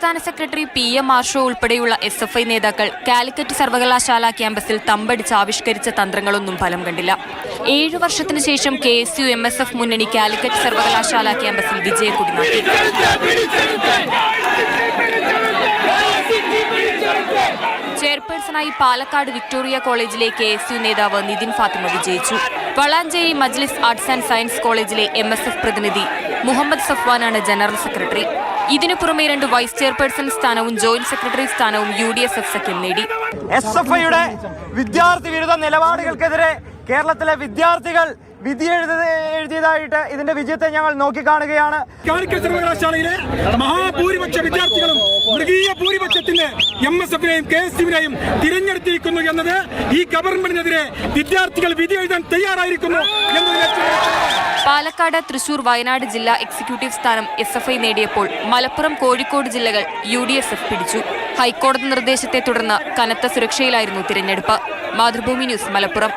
സംസ്ഥാന secretary PM മാർഷോ ഉൾപ്പെടെയുള്ള SFI നേതാക്കൾ കാലിക്കറ്റ് സർവകലാശാല ക്യാമ്പസിൽ തമ്പടിച്ച് ആവിഷ്കരിച്ച തന്ത്രങ്ങളൊന്നും ഫലം കണ്ടില്ല. 7 വർഷത്തിനു ശേഷം KSU MSF മുന്നണി കാലിക്കറ്റ് സർവകലാശാല ക്യാമ്പസിൽ വിജയക്കൊടി നാട്ടി. ചെയർപേഴ്സണായി പാലക്കാട് വിക്ടോറിയ കോളേജിലെ KSU നേതാവ് നിതിൻ ഫാത്തിമ വിജയിച്ചു. വളാഞ്ചേരി മജ്ലിസ് ആർട്സ് ആൻഡ് സയൻസ് കോളേജിലെ MSF പ്രതിനിധി മുഹമ്മദ് സഫ്വാനാണ് ജനറൽ സെക്രട്ടറി. ഇതിനു പുറമെ 2 വൈസ് ചെയർപേഴ്സൺ സ്ഥാനവും ജോയിന്റ് സെക്രട്ടറി സ്ഥാനവും UDSF സഖ്യം നേടി. SFIയുടെ വിദ്യാർത്ഥി വിരുദ്ധ നിലപാടുകൾക്കെതിരെ കേരളത്തിലെ വിദ്യാർത്ഥികൾ വിധി എഴുതിയതായിട്ട് ഇതിന്റെ വിജയത്തെ ഞങ്ങൾ നോക്കിക്കാണുകയാണ്. കാലിക്കറ്റ് സർവകലാശാലയിലെ മഹാഭൂരിപക്ഷ വിദ്യാർത്ഥികളും മൃഗീയ ഭൂരിപക്ഷത്തിന് MSFനെയും KSUവിനെയും തിരഞ്ഞെടുത്തിരിക്കുന്നു എന്നത് ഈ ഗവൺമെന്റിനെതിരെ വിദ്യാർത്ഥികൾ വിധി എഴുതാൻ തയ്യാറായിരിക്കുന്നു എന്നതിനെ പാലക്കാട്, തൃശൂർ, വയനാട് ജില്ലാ എക്സിക്യൂട്ടീവ് സ്ഥാനം SFI നേടിയപ്പോൾ മലപ്പുറം, കോഴിക്കോട് ജില്ലകൾ UDSF പിടിച്ചു. ഹൈക്കോടതി നിർദ്ദേശത്തെ തുടർന്ന് കനത്ത സുരക്ഷയിലായിരുന്നു തിരഞ്ഞെടുപ്പ്. മാതൃഭൂമി ന്യൂസ്, മലപ്പുറം.